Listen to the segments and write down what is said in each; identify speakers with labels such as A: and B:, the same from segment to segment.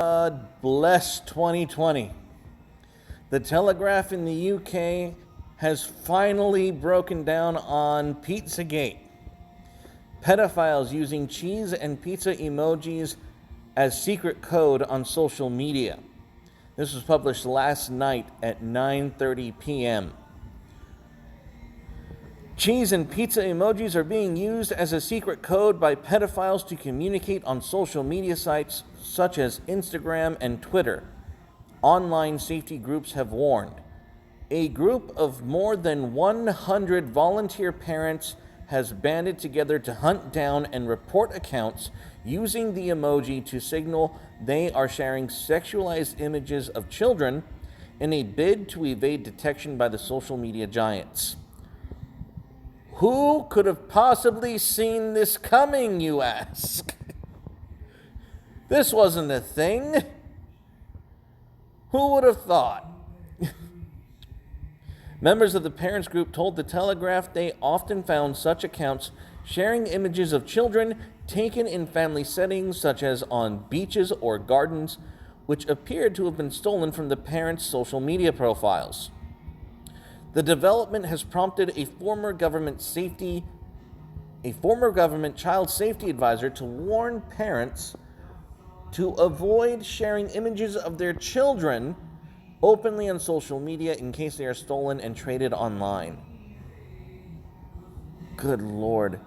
A: God bless 2020. The Telegraph in the UK has finally broken down on Pizzagate. Pedophiles using cheese and pizza emojis as secret code on social media. This was published last night at 9:30 p.m. Cheese and pizza emojis are being used as a secret code by pedophiles to communicate on social media sites such as Instagram and Twitter. Online safety groups have warned. A group of more than 100 volunteer parents has banded together to hunt down and report accounts using the emoji to signal they are sharing sexualized images of children in a bid to evade detection by the social media giants. Who could have possibly seen this coming, you ask? This wasn't a thing. Who would have thought? Members of the parents group told the Telegraph they often found such accounts sharing images of children taken in family settings such as on beaches or gardens, which appeared to have been stolen from the parents' social media profiles. The development has prompted a former government child safety advisor to warn parents to avoid sharing images of their children openly on social media in case they are stolen and traded online. Good Lord.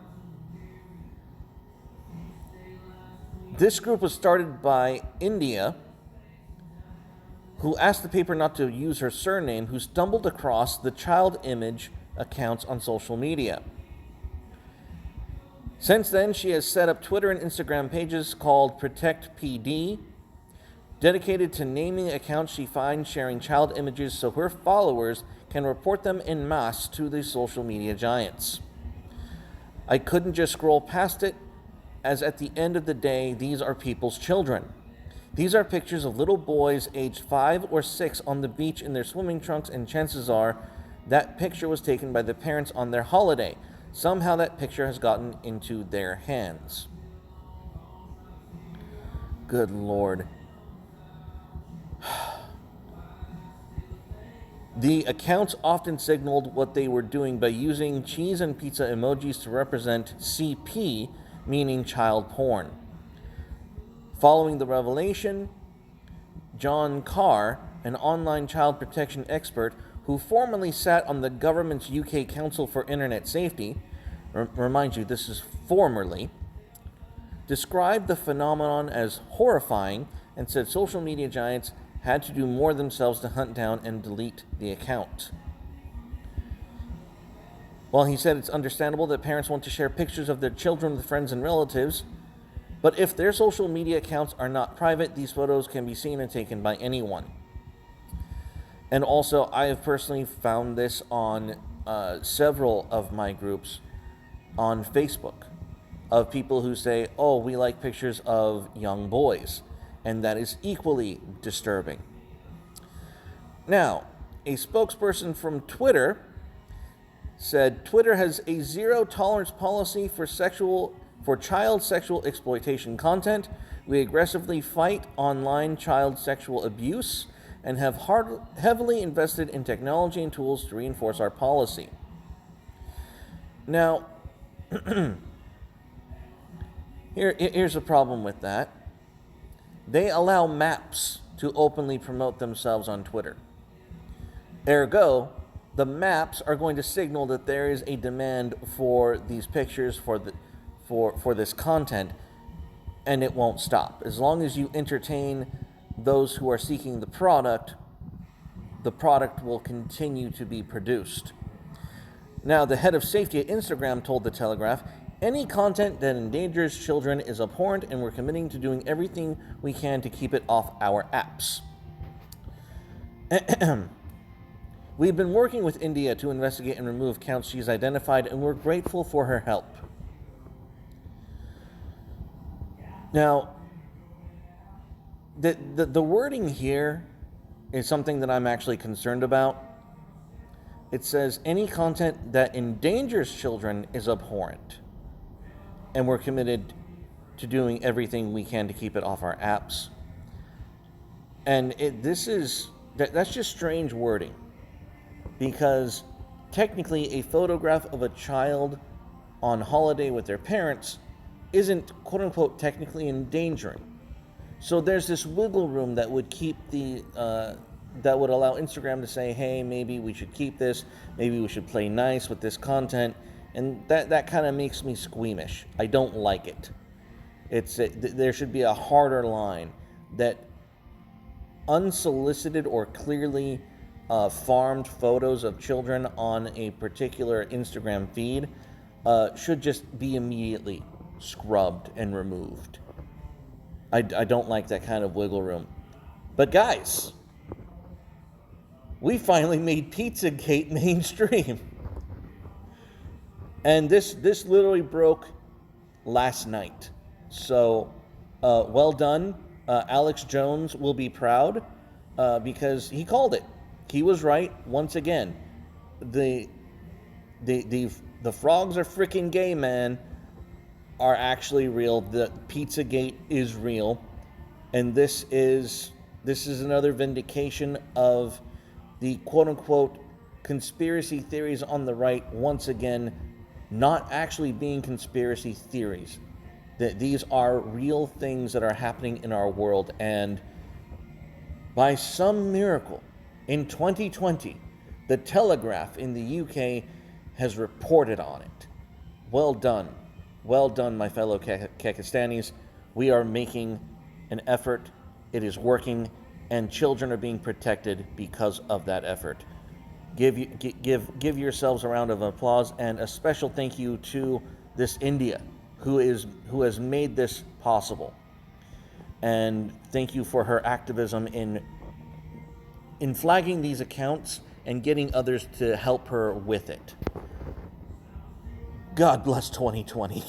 A: This group was started by India, who asked the paper not to use her surname, who stumbled across the child image accounts on social media. Since then, she has set up Twitter and Instagram pages called Protect PD, dedicated to naming accounts she finds sharing child images so her followers can report them en masse to the social media giants. I couldn't just scroll past it, as at the end of the day, these are people's children. These are pictures of little boys aged 5 or 6 on the beach in their swimming trunks, and chances are that picture was taken by the parents on their holiday. Somehow that picture has gotten into their hands. Good Lord. The accounts often signaled what they were doing by using cheese and pizza emojis to represent CP, meaning child porn. Following the revelation, John Carr, an online child protection expert who formerly sat on the government's UK Council for Internet Safety, remind you, this is formerly, described the phenomenon as horrifying and said social media giants had to do more themselves to hunt down and delete the account. While he said it's understandable that parents want to share pictures of their children with friends and relatives, but if their social media accounts are not private, these photos can be seen and taken by anyone. And also, I have personally found this on several of my groups on Facebook of people who say, oh, we like pictures of young boys. And that is equally disturbing. Now, a spokesperson from Twitter said Twitter has a zero-tolerance policy for child sexual exploitation content. We aggressively fight online child sexual abuse and have heavily invested in technology and tools to reinforce our policy. Now, here's a problem with that. They allow maps to openly promote themselves on Twitter. Ergo, the maps are going to signal that there is a demand for these pictures, for this content, and it won't stop. As long as you entertain those who are seeking the product will continue to be produced. Now, the head of safety at Instagram told the Telegraph, any content that endangers children is abhorrent, and we're committing to doing everything we can to keep it off our apps. We've been working with India to investigate and remove accounts she's identified, and we're grateful for her help. Now, the wording here is something that I'm actually concerned about. It says, any content that endangers children is abhorrent, and we're committed to doing everything we can to keep it off our apps. And that's just strange wording, because technically a photograph of a child on holiday with their parents isn't quote unquote technically endangering. So there's this wiggle room that would keep that would allow Instagram to say, hey, maybe we should keep this, maybe we should play nice with this content, and that kind of makes me squeamish. I don't like it. There should be a harder line that unsolicited or clearly farmed photos of children on a particular Instagram feed should just be immediately scrubbed and removed. I don't like that kind of wiggle room. But guys, we finally made Pizzagate mainstream. And this literally broke last night. So, well done. Alex Jones will be proud because he called it. He was right once again. The frogs are freaking gay, man, are actually real. The Pizzagate is real, and this is another vindication of the quote unquote conspiracy theories on the right once again not actually being conspiracy theories. That these are real things that are happening in our world, and by some miracle in 2020 the Telegraph in the UK has reported on it. Well done, my fellow Kekistanis. We are making an effort, it is working, and children are being protected because of that effort. Give yourselves a round of applause, and a special thank you to this India who has made this possible. And thank you for her activism in flagging these accounts and getting others to help her with it. God bless 2020.